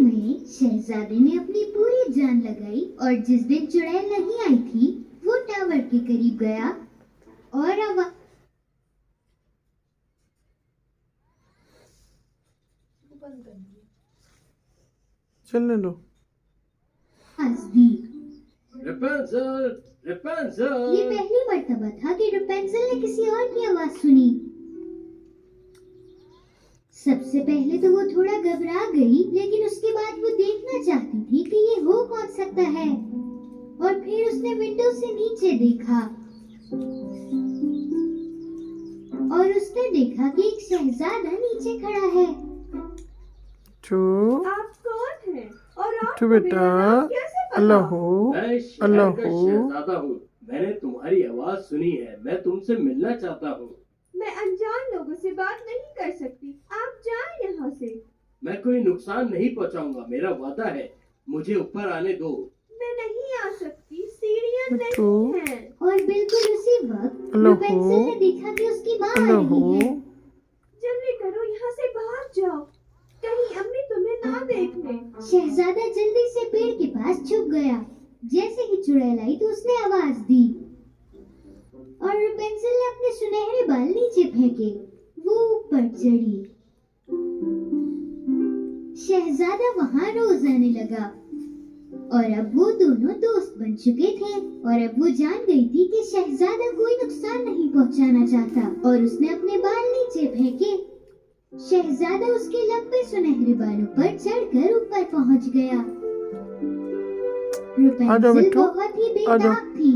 में शहजादे ने अपनी पूरी जान लगाई और जिस दिन चुड़ैल नहीं आई थी वो टावर के करीब गया और चलने दो। आवाज दी। रेपेंजल, रेपेंजल। ये पहली मर्तबा था कि रेपेंजल ने किसी और की आवाज सुनी। सबसे पहले तो वो थोड़ा घबरा गई, लेकिन उसके बाद वो देखना चाहती थी कि ये हो कौन सकता है। और फिर उसने विंडो से नीचे देखा और उसने देखा कि एक शहजादा नीचे खड़ा है। तो आप कौन हैं? और आप तो बेटा, अल्लाह हो, मैं अल्लाह शहर का हो। शहजादा हूँ। मैंने तुम्हारी आवाज सुनी है। मैं तुमसे मिलना चाहता हूँ। मैं अनजान लोगों से बात नहीं कर सकती। आप जाएं यहाँ से। मैं कोई नुकसान नहीं पहुँचाऊंगा, मेरा वादा है। मुझे ऊपर आने दो। मैं नहीं आ सकती, सीढ़ियाँ बच्चों। नहीं हैं। और बिल्कुल उसी वक्त अल्लाह रेपेंजल हो, ने देखा कि उसकी माँ आ अल्लाह रही हो। है। जल्दी करो, यहाँ से भाग जाओ, कहीं अम्मी तुम्हें ना देख ले। शहजादा जल्दी से पेड़ के पास छुप गया। जैसे ही चुड़ैल आई तो उसने आवाज दी और रेपेंजल ने अपने सुनहरे बाल नीचे फेंके। वो ऊपर चढ़ी। शहजादा वहाँ रोज आने लगा और अब वो दोनों दोस्त बन चुके थे। और अब वो जान गई थी कि शहजादा कोई नुकसान नहीं पहुंचाना चाहता और उसने अपने बाल नीचे फेंके। शहजादा उसके लंबे सुनहरे बालों पर चढ़कर ऊपर पहुंच गया। आ जाओ रेपेंजल बिट्टू, बहुत ही आ जाओ। बेताब थी।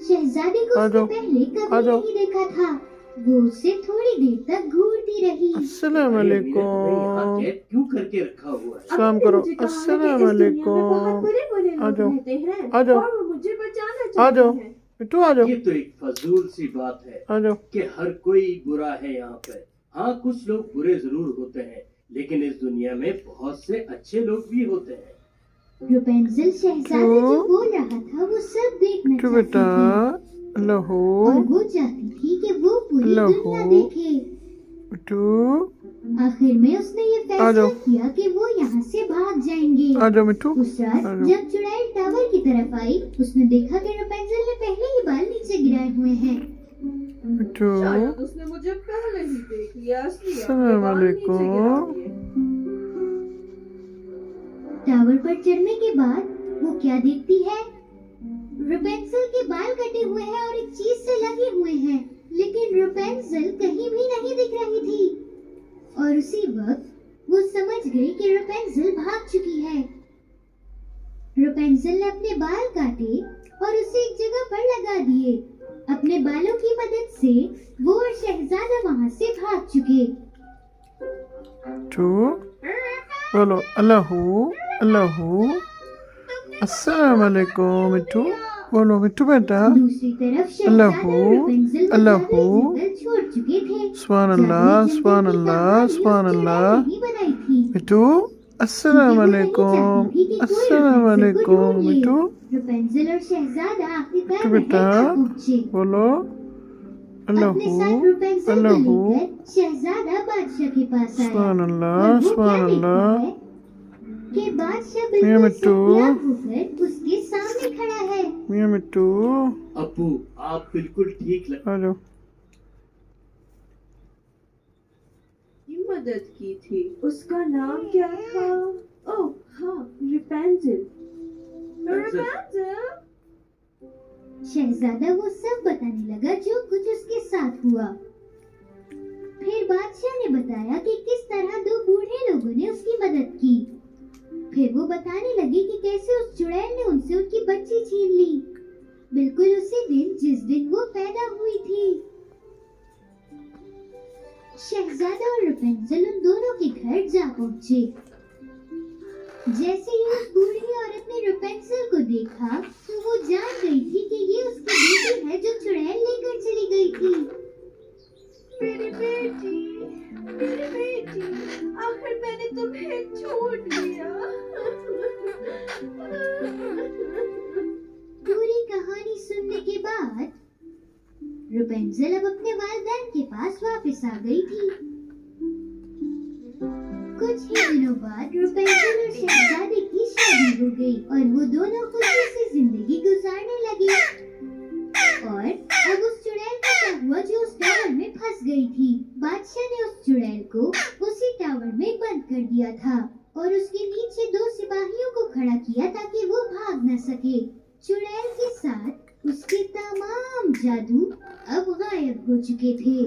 शहजादे को आ उसने जाओ, पहले आ कभी जाओ। नहीं देखा था। वो उससे थोड़ी देर तक घूरती रही। अस्सलाम तुम्हारी अम्मी ने तुम्हें यहाँ वालेकुम। कैद क्यों करके रखा हुआ है? सलाम अम्मी ने करो। मुझे कहा है कि अस्सलाम इस दुनिया में बहुत वालेकुम। बुरे-बुरे आ लोग जाओ, रहते हैं आ जाओ। और वो मुझे बचाना आ चाहते जाओ हैं। बिट्टू, आ जाओ, ये तो एक फजूल सी बात है आ जाओ। कि हर कोई बुरा है यहाँ पे। हाँ, कुछ लोग बुरे जरूर होते हैं, लेकिन इस दुनिया में बहुत से अच्छे लोग भी होते हैं। रेपेंजल शहजादा जो बोल रहा था वो सब देखना बिट्टू चाहती बेटा, थी अल्लाह हो, और वो चाहती थी कि वो पूरी अल्लाह दुनिया हो। देखे। बिट्टू, आखिर में उसने ये आ फैसला जाओ। किया कि वो यहाँ से भाग जाएंगे। आ जाओ बिट्टू, उस रात आ जाओ। जब चुड़ैल टावर की तरफ आई, उसने देखा कि रेपेंजल ने पहले ही बाल नीचे गिराए हुए हैं। बिट्टू, शायद उसने मुझे पहले ही देख लिया, इसलिए अपने अस्सलाम बाल नीचे गिरा वालेकुम। दिए। टावर पर चढ़ने के बाद वो क्या देखती है? रेपेंजल के बाल कटे हुए हैं और एक चीज से लगे हुए हैं, लेकिन रेपेंजल कहीं भी नहीं दिख रही थी। और उसी वक्त वो समझ गई कि रेपेंजल भाग चुकी है। रेपेंजल ने अपने बाल काटे और उसे एक जगह पर लगा दिए। अपने बालों की मदद से वो और शहजादा वहाँ से भाग चुके। बिट्टू, बोलो अल्लाह हो, अल्लाह हो। अस्सलाम वालेकुम बिट्टू, बोलो बिट्टू बेटा। दूसरी तरफ अल्लाह शहजादा हो, और रेपेंजल अल्लाह जादुई हो। जंगल छोड़ चुके थे। सुभान अल्लाह, जादुई सुभान जंगल की अल्लाह, कहानी सुभान उस अल्लाह। चुड़ैल ने ही बनाई थी। बिट्टू, अस्सलाम वालेकुम, अस्सलाम वालेकुम बिट्टू। रेपेंजल और शहजादा आखिरकार बिट्टू बेटा, महल आ पहुंचे। बोलो अल्लाह अपने हो, साथ रेपेंजल अल्लाह को हो। लेकर शहजादा बादशाह के पास आया। सुभान और अल्लाह, वो सुभान क्या देखता अल्लाह। है कि बादशाह मियां बिल्कुल मिट्टू। सत्याग होकर उसके सामने खड़ा है। मियां मिट्टू, अब्बू, आप बिल्कुल ठीक लग। आ जाओ। की मदद की थी। उसका नाम क्या था? ओह हाँ, रेपेंजल। रेपेंजल? शहजादा वो सब बताने लगा जो कुछ उसके साथ हुआ। फिर बादशाह ने बताया कि किस तरह दो बूढ़े लोगों ने उसकी मदद की। फिर वो बताने लगे कि कैसे उस चुड़ैल ने उनसे उनकी बच्ची छीन ली, बिल्कुल उसी दिन जिस दिन वो पैदा हुई थी। शहजादा और रेपेंजल उन दोनों के घर जा पहुंचे। जैसे ही उस बूढ़ी औरत ने रेपेंजल को देखा तो वो जान गई थी कि ये उसकी बेटी है जो चुड़ैल लेकर चली गई थी। मेरी बेटी, मेरी बेटी, आखिर मैंने तुम्हें छोड़ दिया। पूरी कहानी सुनने के बाद रेपेंजल अब अपने वालिदैन के पास वापस आ गई थी। कुछ ही दिनों बाद रुपेंद्र और शहजादी की शादी हो गई और वो दोनों खुशी से जिंदगी गुजारने लगे। और अब उस चुड़ैल का क्या हुआ जो उस टावर में फंस गई थी। बादशाह ने उस चुड़ैल को उसी टावर में बंद कर दिया था और उसके नीचे 2 सिपाहियों को खड़ा किया ताकि वो भाग न सके। चुड़ैल के साथ उसके तमाम जादू अब गायब हो चुके थे।